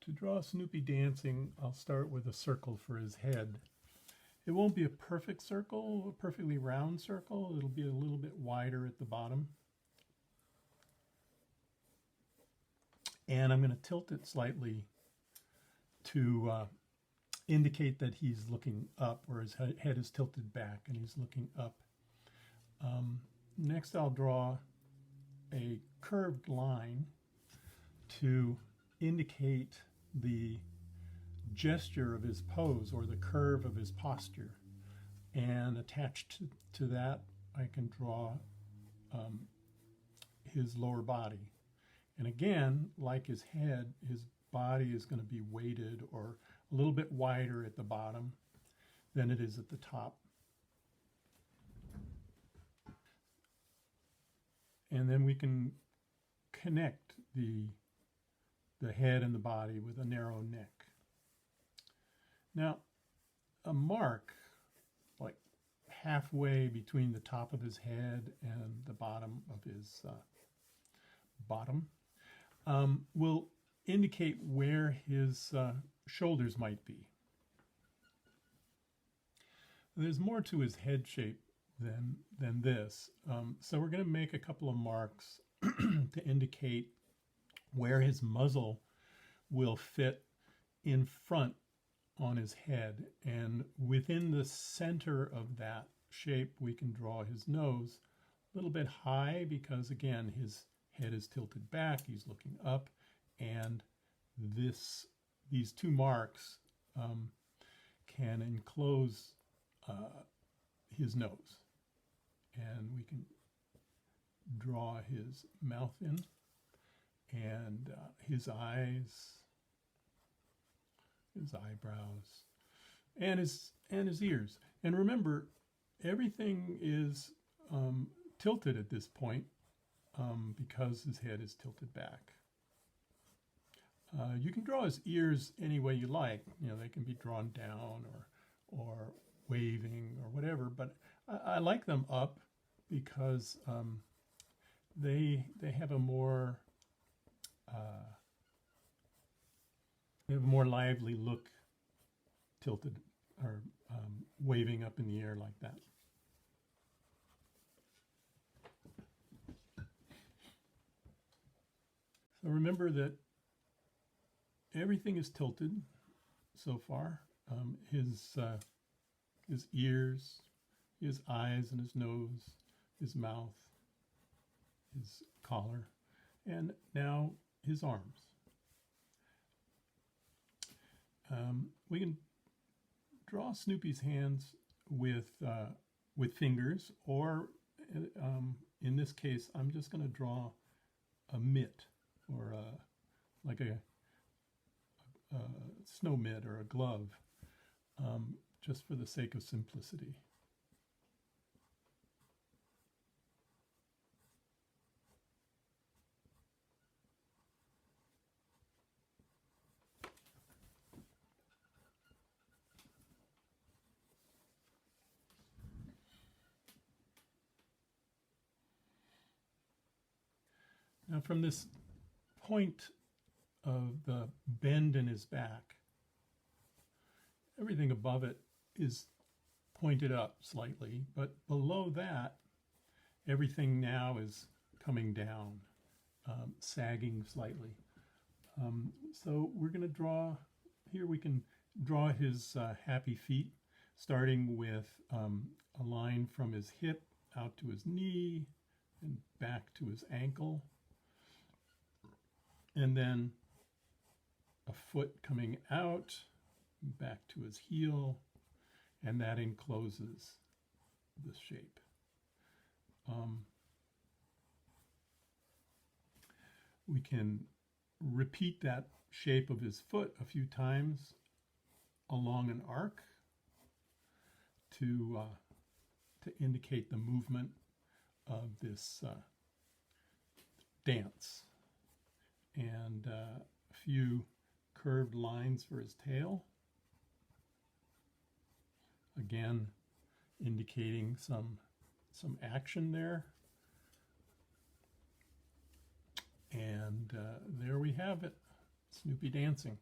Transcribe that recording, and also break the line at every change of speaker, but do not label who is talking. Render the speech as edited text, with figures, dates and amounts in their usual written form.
To draw Snoopy dancing, I'll start with a circle for his head. It won't be a perfect circle, a perfectly round circle. It'll be a little bit wider at the bottom. And I'm going to tilt it slightly to indicate that he's looking up, or his head is tilted back and he's looking up. Next, I'll draw a curved line to indicate the gesture of his pose or the curve of his posture. And attached to that, I can draw his lower body. And again, like his head, his body is going to be weighted or a little bit wider at the bottom than it is at the top. And then we can connect the head and the body with a narrow neck. Now, a mark like halfway between the top of his head and the bottom of his bottom will indicate where his shoulders might be. There's more to his head shape than this. So we're going to make a couple of marks to indicate where his muzzle will fit in front on his head. And within the center of that shape, we can draw his nose a little bit high because, again, his head is tilted back, he's looking up, and these two marks can enclose his nose. And we can draw his mouth in and his eyes, his eyebrows, and his ears. And remember, everything is tilted at this point because his head is tilted back. You can draw his ears any way you like. You know, they can be drawn down or waving or whatever, but I like them up because they have a more lively look, tilted or waving up in the air like that. So remember that everything is tilted so far. His ears, his eyes and his nose, his mouth, his collar, and now his arms. We can draw Snoopy's hands with fingers, or in this case, I'm just going to draw a mitt or like a snow mitt or a glove, just for the sake of simplicity. Now, from this point of the bend in his back, everything above it is pointed up slightly, but below that, everything now is coming down, sagging slightly. So we're going to draw, here we can draw his happy feet, starting with a line from his hip out to his knee and back to his ankle. And then a foot coming out, back to his heel, and that encloses the shape. We can repeat that shape of his foot a few times along an arc to indicate the movement of this dance. And a few curved lines for his tail, again indicating some action there. And there we have it, Snoopy dancing.